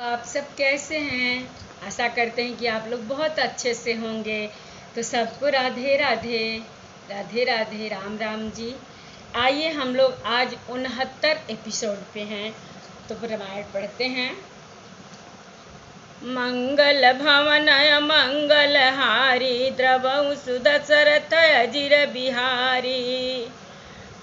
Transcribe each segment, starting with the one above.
आप सब कैसे हैं? आशा करते हैं कि आप लोग बहुत अच्छे से होंगे। तो सबको राधे राधे, राधे राधे, राम राम जी। आइए हम लोग आज 69 एपिसोड पे हैं। तो रामायण पढ़ते हैं। मंगल भवनय मंगलहारी, द्रवहु सुदशरथ अजिर बिहारी।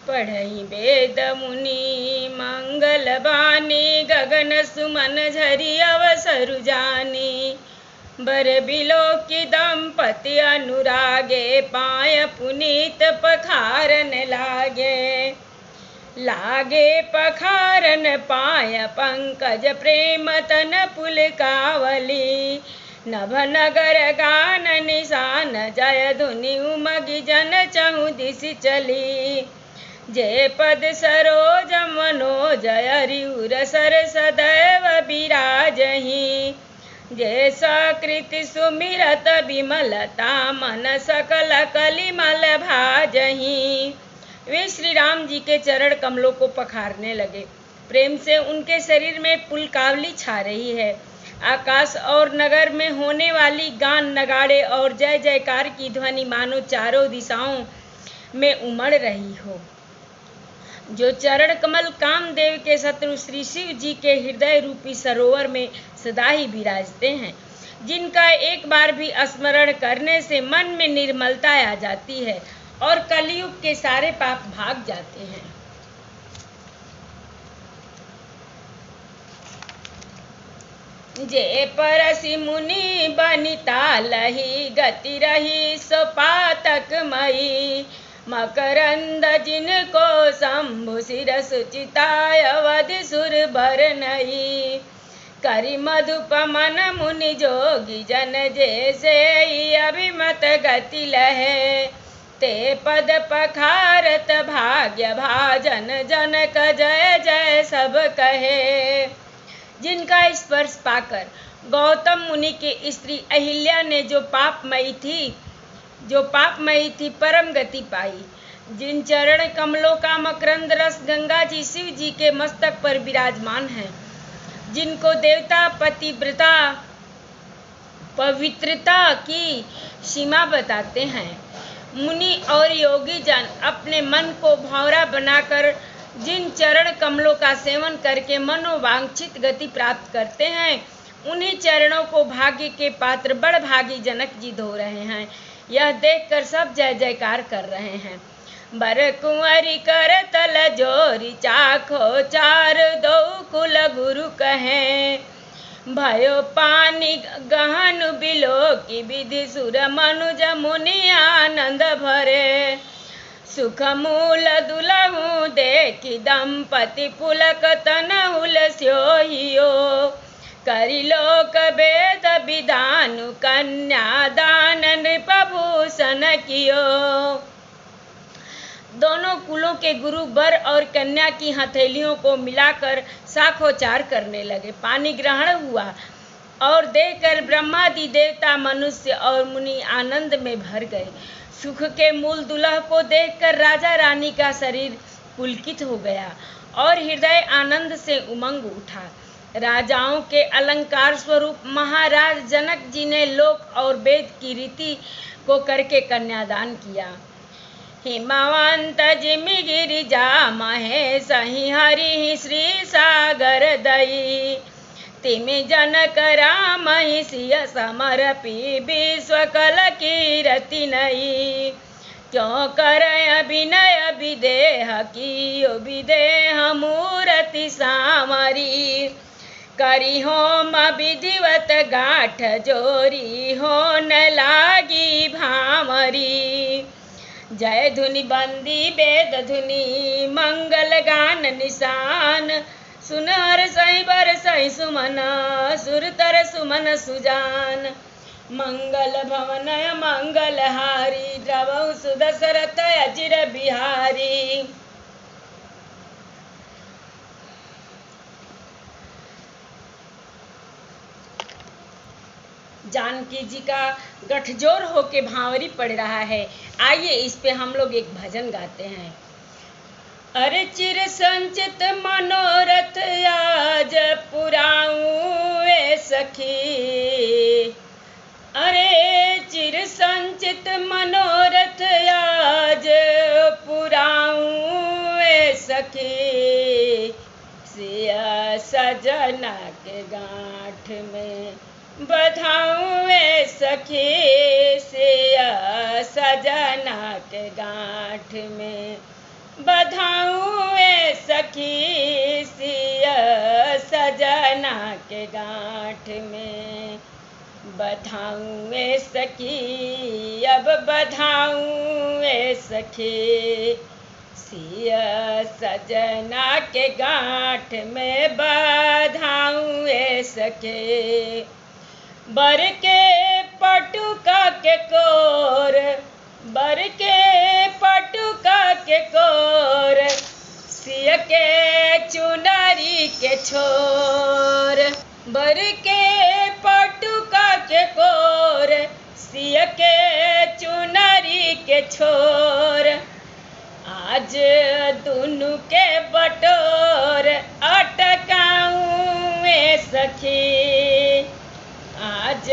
पढ़ई वेद मुनि मंगल बानी, गगन सुमन झरी अवसरु जानी। बर बिलो की दंपति अनुरागे, पाय पुनीत पखारन लागे। लागे पखारन पाय पंकज, प्रेम तन पुलकावली। नभ नगर गान निशान, जय धुनि उमगी जन चहु दिश चली। जय पद सरोज मनोज, हरिउर सर सदैव बिराजहि। जय सकृति सुमिरत विमलता, मन सकल कलिमल भाजहि। वे श्री राम जी के चरण कमलों को पखारने लगे। प्रेम से उनके शरीर में पुलकावली छा रही है। आकाश और नगर में होने वाली गान, नगाड़े और जय जयकार की ध्वनि मानो चारों दिशाओं में उमड़ रही हो। जो चरण कमल कामदेव के शत्रु श्री शिव जी के हृदय रूपी सरोवर में सदा ही विराजते हैं, जिनका एक बार भी स्मरण करने से मन में निर्मलता आ जाती है और कलयुग के सारे पाप भाग जाते हैं। जे परसि मुनि बनिता लही, गति रही सो पातक मई। मकरंद जिनको शंभु शिरस चिताय, अवधि सुर बर नई। करि मधुप मन मुनि जोगी जन, जैसे अभिमत गति लहे। ते पद पखारत भाग्य भाजन, जनक जय जय सब कहे। जिनका स्पर्श पाकर गौतम मुनि की स्त्री अहिल्या ने जो पापमयी थी परम गति पाई। जिन चरण कमलों का मकरंद रस गंगा जी शिव जी के मस्तक पर विराजमान है, जिनको देवता पतिव्रता पवित्रता की सीमा बताते हैं, मुनि और योगी जन अपने मन को भंवरा बनाकर जिन चरण कमलों का सेवन करके मनोवांछित गति प्राप्त करते हैं, उन्हीं चरणों को भाग्य के पात्र बड़भागी जनक जी धो रहे हैं। यह देखकर सब जय जयकार कर रहे हैं। बर कुंवरी कर तल जोरी, चाखो चार दो कुल गुरु कहें। भयो पानी गहन बिलो की, विधि सुर मनुज मुनि आनंद भरे। सुख मूल दुलहु देखी, दंपति पुलक तनहुल स्योहियो। करि लोक वेद विधानु, कन्यादान नृपभूषण कियो। दोनों कुलों के गुरु वर और कन्या की हथेलियों को मिलाकर साखोचार करने लगे। पानी ग्रहण हुआ और देखकर ब्रह्मादि देवता, मनुष्य और मुनि आनंद में भर गए। सुख के मूल दुल्हा को देखकर राजा रानी का शरीर पुलकित हो गया और हृदय आनंद से उमंग उठा। राजाओं के अलंकार स्वरूप महाराज जनक जी ने लोक और वेद की रीति को करके कन्यादान किया। हिमवंत जिमि गिरिजा महे, सही हरि श्री सागर दई। तिमि जनक राम सिय समर्पी, विश्व कल कीरति नई। क्यों करय विनय विदेह कियो, विदेह मूरति सामरी। करी होम विधिवत गाठ जोरी, हो न लागी भामरी। जय धुनि बंदी वेद धुनि, मंगल गान निशान। सुन हर सही बर सही सुमन, सुरतर सुमन सुजान। मंगल भवनय मंगलहारी, द्रवहु सुदशरथ अजिर बिहारी। जानकी जी का गठजोड़ होके भांवरी पड़ रहा है। आइए इस पे हम लोग एक भजन गाते हैं। अरे चिर संचित मनोरथ आज पुराऊं, सखी। अरे चिर संचित मनोरथ आज पुराऊं ए सखी। सिया सजना के गांठ में बधाऊं ए सखी। सिया सजना के गांठ में बधाऊं ए सखी। सिया सजना के गांठ में बधाऊं ए सखी। अब बधाऊं ए सखी। सिया सजना के गांठ में बधाऊं ए सखी। बर के पटुका के कोर, बर के पटुका के कोर, सिया के चुनरी के छोर। बर के पटुका के कोर, सिया के चुनरी के छोर। आज दुनु के बटोर अटकाऊं ए सखी। आज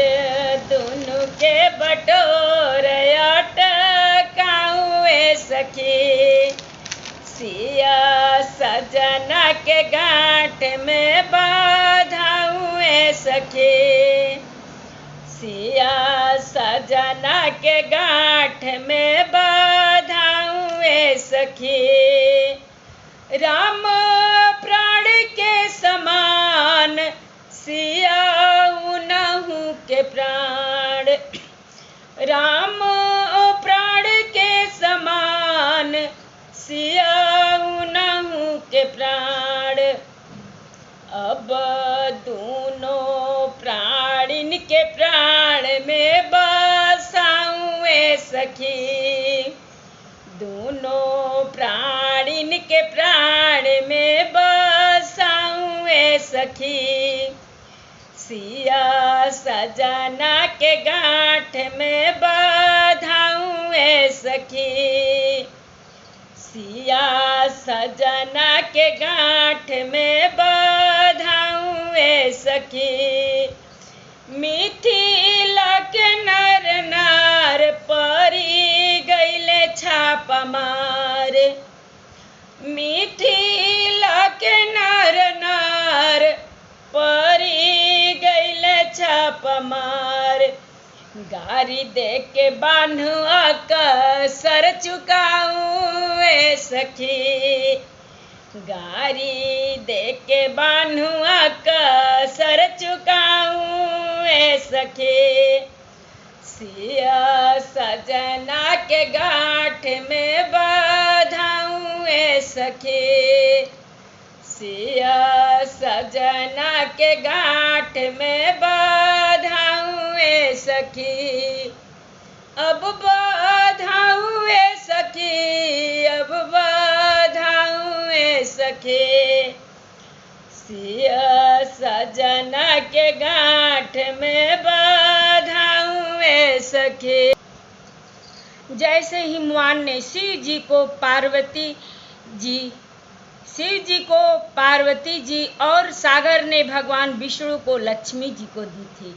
दुनु के बटोर अटकाऊं ए सखी। सिया सजना के गांठ में बधाऊं ए सखी। सिया सजना के गांठ में बधाऊं ए सखी। राम प्राण के समान सिया उनहु के प्राण। राम प्राण के समान सिया उनहु के प्राण। अब दोनों प्राणिन के प्राण में बसाऊं ए सखी। दोनों प्राणिन के प्राण में बसाऊं ए सखी। सिया सजना के गांठ में बधाऊं ए सखी। सिया सजना के गांठ में बधाऊं ए सखी। मिथिला के नर नार परी गईले छापा मार। मिथिला के नर नार परी गईले छापा मार। गारी दे के बान्हुआ का सर चुकाऊं ए सखी। गारी दे के बान्हुआ का सर चुकाऊं ए सखी। सिया सजना के गांठ में बधाऊं ए सखी। सिया सजना के गांठ में बधाऊं ए सखी। अब बधाऊं ए सखी। अब बधाऊं ए सखी। सिया सजना के गांठ में बधाऊं ए सखी। जैसे हिमवान ने शिव जी को पार्वती जी और सागर ने भगवान विष्णु को लक्ष्मी जी को दी थी,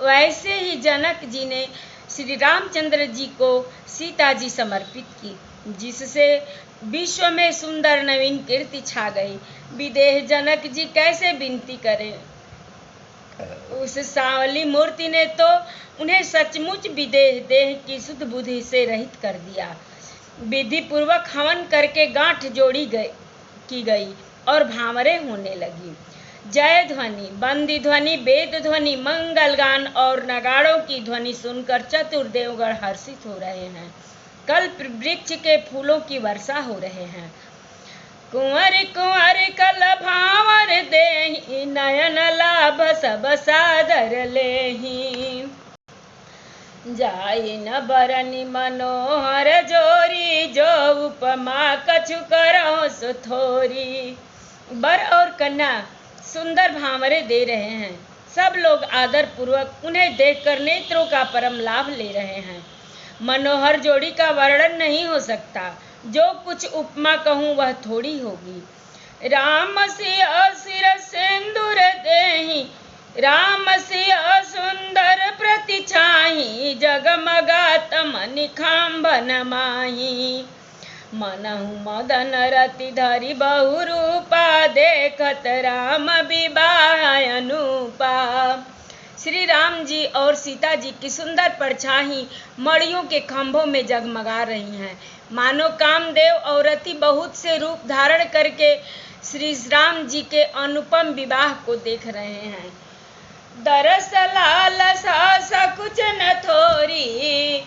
वैसे ही जनक जी ने श्री रामचंद्र जी को सीता जी समर्पित की, जिससे विश्व में सुंदर नवीन कीर्ति छा गई। विदेह जनक जी कैसे विनती करें, उस सांवली मूर्ति ने तो उन्हें सचमुच विदेह देह की शुद्ध बुद्धि से रहित कर दिया। विधि पूर्वक हवन करके गांठ जोड़ी की गई और भामरे होने लगी। जय ध्वनि, बंदी ध्वनि, वेद ध्वनि, मंगल गान और नगाड़ों की ध्वनि सुनकर चतुर्देवगण हर्षित हो रहे हैं। कल्प वृक्ष के फूलों की वर्षा हो रहे हैं। कुंवर कुंवर कल भावर देहि, नयन लाभ सब सादर लेहि। जाई न बरनि मनोहर जोरी, जो उपमा कछु करो सो थोरी। वर और कन्या सुंदर भांवरे दे रहे हैं। सब लोग आदर पूर्वक उन्हें देखकर नेत्रों का परम लाभ ले रहे हैं। मनोहर जोड़ी का वर्णन नहीं हो सकता। जो कुछ उपमा कहूँ वह थोड़ी होगी। राम सिया सिर सिंदूर देहि, राम माही जगमगात मनि खांबन माही। मनहु मदन रति धरि बहु रूपा देखत राम विवाह अनूपा। श्री राम जी और सीता जी की सुंदर परछाई मड़ियों के खंभों में जगमगा रही हैं, मानो कामदेव और रति बहुत से रूप धारण करके श्री राम जी के अनुपम विवाह को देख रहे हैं। दरस लालसा सकुच न थोरी,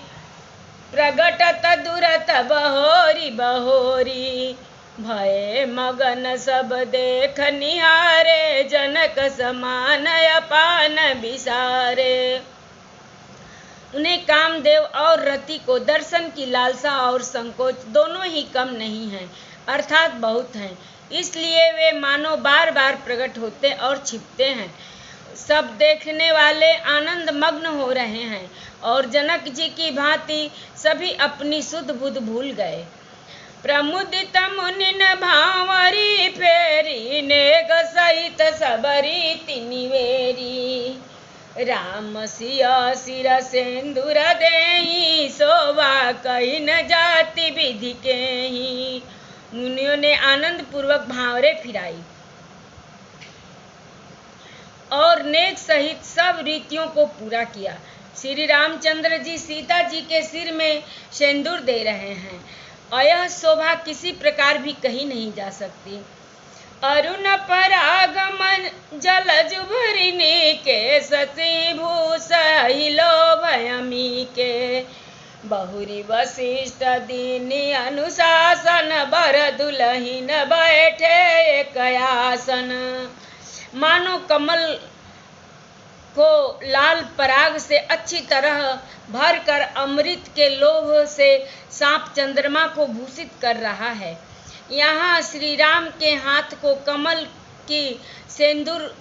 प्रगटत दुरत बहोरी बहोरी। भये मगन सब देख निहारे, जनक समान अपान विसारे। उन्हें कामदेव और रति को दर्शन की लालसा और संकोच दोनों ही कम नहीं हैं, अर्थात बहुत हैं। इसलिए वे मानो बार बार प्रकट होते और छिपते हैं। सब देखने वाले आनंद मग्न हो रहे हैं और जनक जी की भांति सभी अपनी सुध बुध भूल गए। प्रमुदित मुनिन भांवरी फेरी, नेग सहित सबरी तिनिवेरी। राम सिया सिर सेंदूर देहि, शोभा कही न जाति विधि केहि। मुनियों ने आनंद पूर्वक भांवरे फिराई और नेक सहित सब रीतियों को पूरा किया। श्री रामचंद्र जी सीता जी के सिर में सिंदूर दे रहे हैं और यह शोभा किसी प्रकार भी कही नहीं जा सकती। अरुण परागमन जलज भरिणी के, शशि भूषहि लोभयमी के। बहुरी वशिष्ठ दीनी अनुशासन, बर दुलहिन बैठे एक आसन। मानो कमल को लाल पराग से अच्छी तरह भरकर अमृत के लोभ से सांप चंद्रमा को भूषित कर रहा है। यहाँ श्री राम के हाथ को कमल की, सिंदूर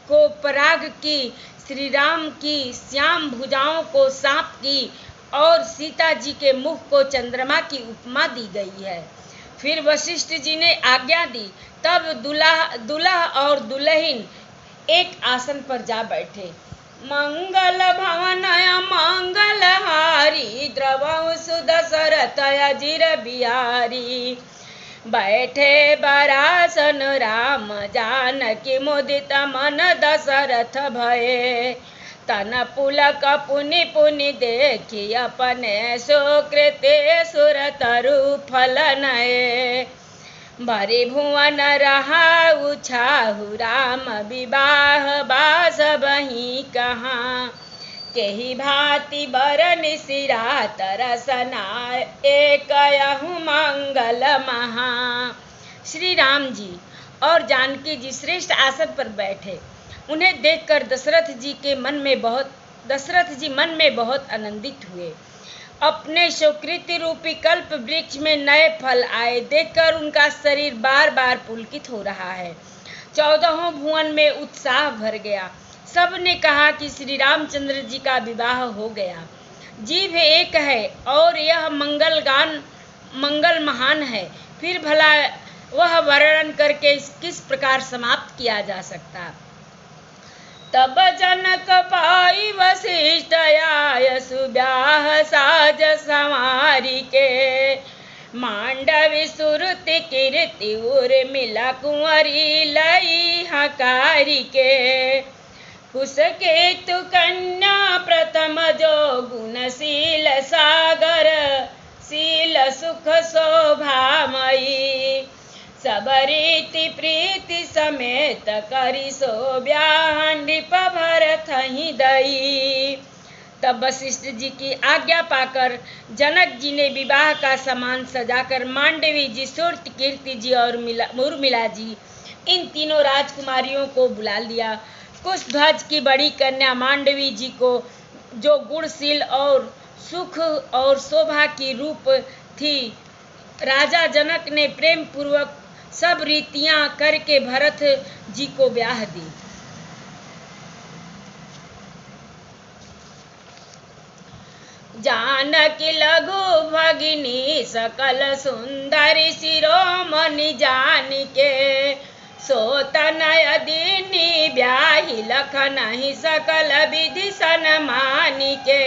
को पराग की, श्री राम की श्याम भुजाओं को सांप की और सीता जी के मुख को चंद्रमा की उपमा दी गई है। फिर वशिष्ठ जी ने आज्ञा दी, तब दुल्हा और दुल्हन एक आसन पर जा बैठे। मंगल भवन मंगलहारी, द्रवहु सुदशरथ अजिर बिहारी। बैठे बरासन राम जानकी, मुदित मन दशरथ भये। तन पुलक पुनि पुनि देखी, अपने सुकृते सुर तरु फल नये। भरि भुवन रहा उछाहु, राम विवाह बास बही कहाँ। केहि भांति बरनि सिरा तरसना, एक यहु मंगल महा। श्री राम जी और जानकी जी श्रेष्ठ आसन पर बैठे। उन्हें देखकर दशरथ जी मन में बहुत आनंदित हुए। अपने सुकृति रूपी कल्प वृक्ष में नए फल आए देखकर उनका शरीर बार बार पुलकित हो रहा है। 14 भुवन में उत्साह भर गया। सब ने कहा कि श्री रामचंद्र जी का विवाह हो गया। जीव एक है और यह मंगल महान है, फिर भला वह वर्णन करके किस प्रकार समाप्त किया जा सकता। तब जनक पाई वशिष्ठ आय, सुब्याह साज संवारी के। मांडवी सुरति कीर्ति उर्मिला कुंवरी लई हकारी के। कुश केतु कन्या प्रथम जो, गुणशील सागर शील सुख शोभामयी। सब रीति प्रीति समेत करी सो ब्याह, नृप भरत ही दई। तब वशिष्ठ जी की आज्ञा पाकर जनक जी ने विवाह का सामान सजाकर मांडवी जी, सुरति कीर्ति जी और उर्मिला जी, इन तीनों राजकुमारियों को बुला लिया। कुशध्वज की बड़ी कन्या मांडवी जी को, जो गुणशील और सुख और शोभा की रूप थी, राजा जनक ने प्रेम पूर्वक सब रीतियां करके भरत जी को ब्याह दी। जानकी लघु भगिनी सकल सुंदरी, शिरोमणि जानिके। सोत नय दीनी ब्याही लखन ही सकल विधि सनमानी के।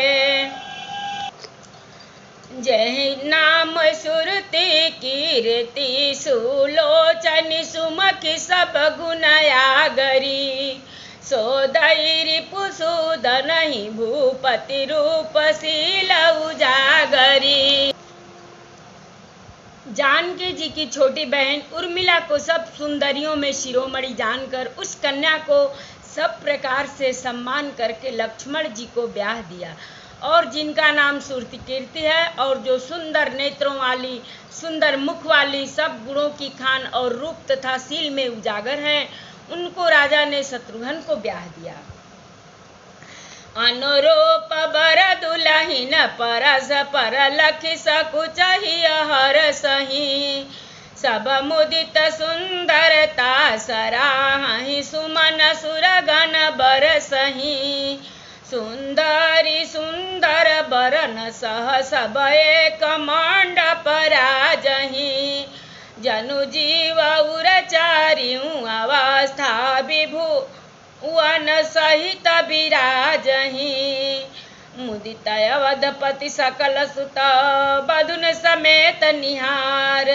जय नाम सुरति कीर्ति सुलोचनि सुमखि सब गुणयागरी। सोदई रिपुसूदन ही भूपति रूपशील उजागरी। जानकी जी की छोटी बहन उर्मिला को सब सुंदरियों में शिरोमणि जानकर उस कन्या को सब प्रकार से सम्मान करके लक्ष्मण जी को ब्याह दिया, और जिनका नाम सुरति कीर्ति है और जो सुंदर नेत्रों वाली, सुंदर मुख वाली, सब गुणों की खान और रूप तथा शील में उजागर है, उनको राजा ने शत्रुघ्न को ब्याह दिया। अनुरूप बर दुलहिन परस पर लखि सकुचहि हर सही। सब मुदित सुंदरता सराहि सुमन सुरगन बरसहि। सुंदरी सुंदर बरन सह सब एक मंडप राजहि। जनु जीव उरचारिऊ अवस्था विभु वन सहित विराजहि। मुदित अवधपति सकल सुत बधुन समेत निहार।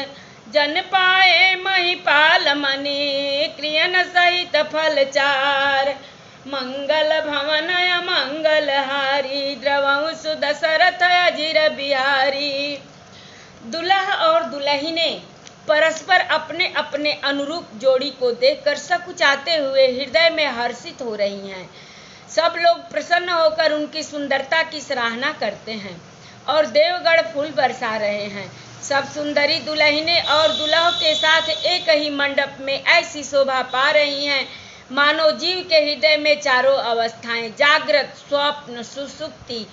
जन पाए महिपाल मनि क्रियन सहित फलचार। मंगल भवन मंगल हारी द्रवहु सुदशरथ अजिर बिहारी। दुल्हा और दुल्हने परस्पर अपने अपने अनुरूप जोड़ी को देखकर सकुचाते हुए हृदय में हर्षित हो रही हैं। सब लोग प्रसन्न होकर उनकी सुंदरता की सराहना करते हैं और देवगण फूल बरसा रहे हैं। सब सुंदरी दुल्हने और दुल्हों के साथ एक ही मंडप में ऐसी शोभा पा रही हैं मानो जीव के हृदय में चारों अवस्थाएं जागृत, स्वप्न, सुषुप्ति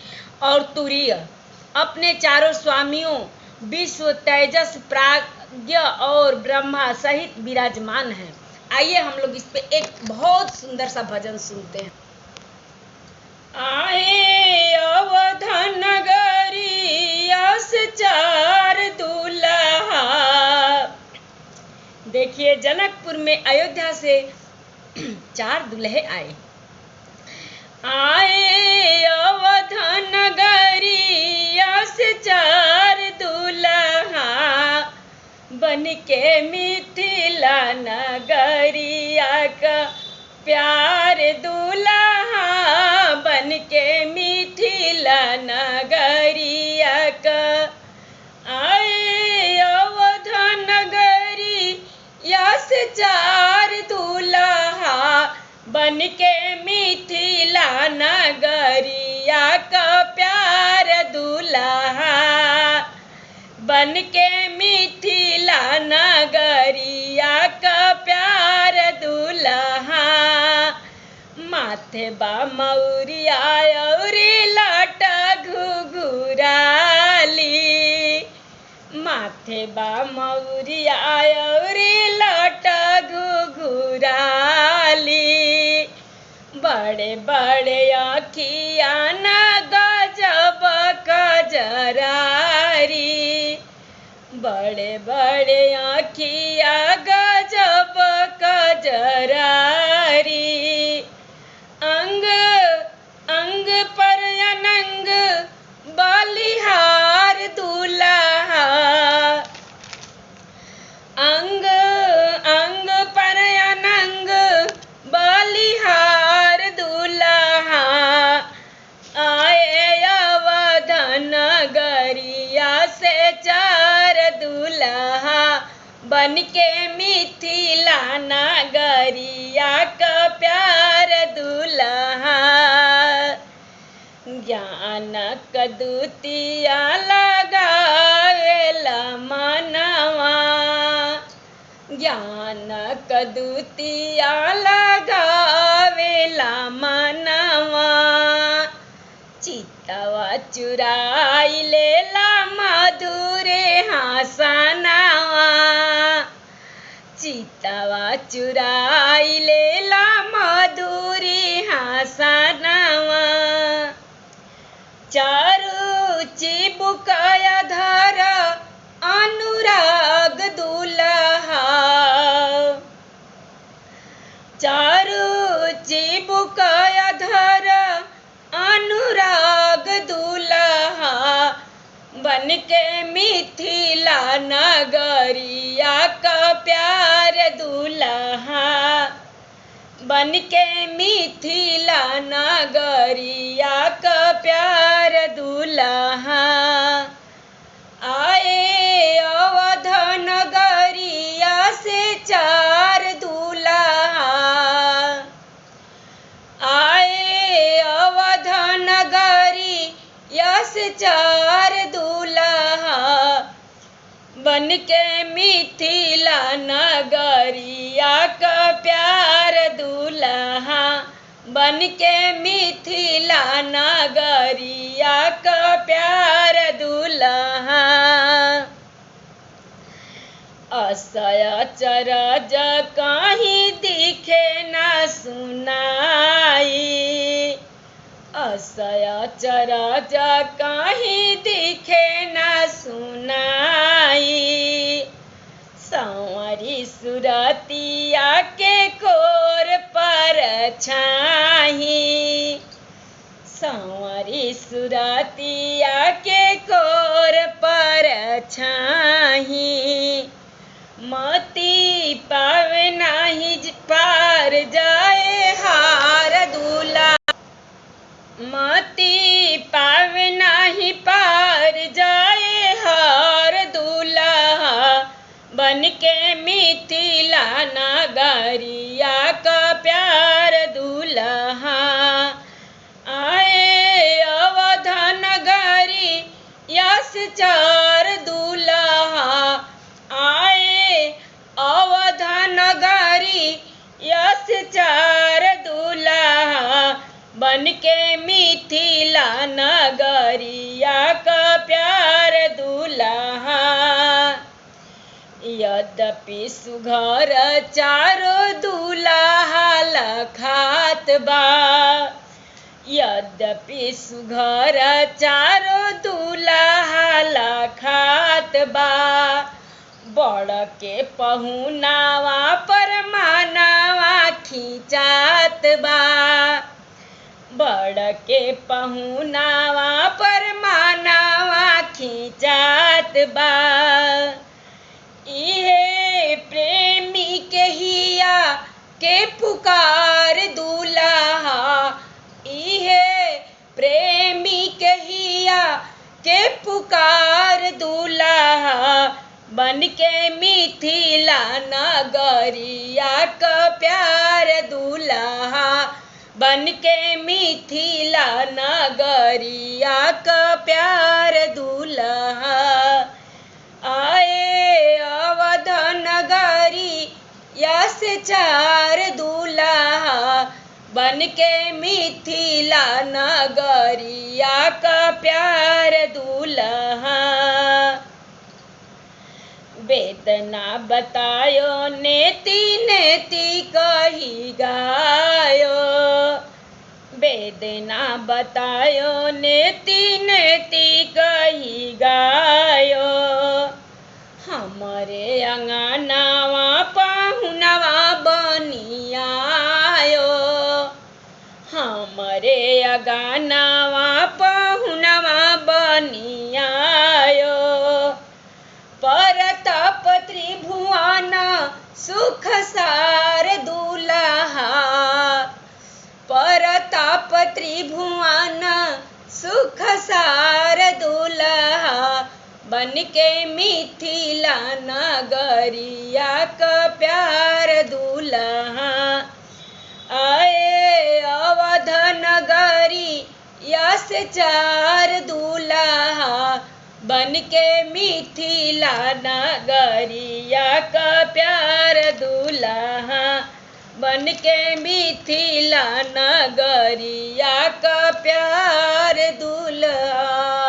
और तुरीय अपने चारों स्वामियों विश्व, तेजस, प्राज्ञ और ब्रह्मा सहित विराजमान हैं। आइए हम लोग इस पे एक बहुत सुंदर सा भजन सुनते हैं। आए अवध नगरी यस चार दुल्हा। देखिए जनकपुर में अयोध्या से 4 दुल्हे आए। आए अवध नगरी यस 4 दुल्हा। बन के मिथिला नगरिया का प्यार दुल्हा। बन के मिथिला नगरिया का। आए अवध नगरी यस 4 दुल्हा। बन के मिथिला नगरिया का प्यार दुल्हा। बन के मिथिला नगरिया का प्यार दुल्हा। माथे बा मौरिया और लाटा घुघुराली। माथे बा मौरिया और लाटा घुघुराली। बड़े बड़े आँखिया न गजब कजरारी। बड़े बड़े आँखिया गजब कजरारी। अंग अंग पर अनंग बलिहार दुल्हा। अंग अंग पर अनंग बलिहार दुल्हा। आए अवध नगरिया से 4 दुल्हा। बन के मिथिला नगरिया का प्यार दुल्हा। ज्ञान कदुतिया लगावेला मनवा। ज्ञान कदुतिया लगावेला मनवा। चितवा चुराई लेला मधुरे हासनावा। चितवा चुराई लेला मधुरी हासनावा। चारू चिबुकाया धर अनुराग दुल्हा। बन के मिथिला नगरिया का प्यार दूल्हा, बन के मिथिला नगरिया का प्यार दूल्हा। आए अवध नगरिया से 4 दूल्हा, आए अवध नगरिया से 4 दूल्हा, बन के मिथिला नगरिया का प्यार दूल्हा, बन के मिथिला नगरिया का प्यार दूल्हा। असय अचरज कहीं दिखे न सुनाई, असय अचरज कहीं दिखे न सुनाई। संवरी सुरतिया के कोर पर छाही, संवरी सुरतिया के कोर पर छाही। मती पावे नाही पार जाए हार दूल्हा, मती पावे नाही पार जाए हार दूल्हा, बन के मिथिला नगरिया का प्यार दूल्हा। आए अवध नगरिया से 4 दूल्हा, आए अवध नगरिया से 4 दूल्हा, बन के मिथिला नगरिया का प्यार दूल्हा। यद्यपि सुघर 4 दूल्हा लखात बा, यद्यपि सुघर 4 दूल्हा लखात बा। बड़ के पहुनावा पर मानावा खिंचात बा, बड़ के पहुनावा पर मानावा खिंचात बा। इहे प्रेमी के हिया के पुकार दूल्हा, इहे प्रेमी के हिया के पुकार दूल्हा, बन के मिथिला नगरिया का प्यार दूल्हा, बन के मिथिला नगरिया का प्यार दूल्हा। आए अवध नगरिया से 4 दूल्हा, बन के मिथिला नगरिया का प्यार दूल्हा। वेदना बतायो नेति नेति कही गायो, वेदना बतायो नेति नेति कही गायो। हमरे अंगनावा पाहुनवा बनियायो, हमरे अंगनावा पाहुनवा बनियायो। परताप त्रिभुवन सुख सार दूल्हा, परताप त्रिभुवन सुख सार दूल्हा, बन के मिथिला नगरिया का प्यार दूल्हा। आए अवध नगरिया से 4 दूल्हा, बन के मिथिला नगरिया का प्यार दूल्हा, बन के मिथिला नगरिया का प्यार दूल्हा।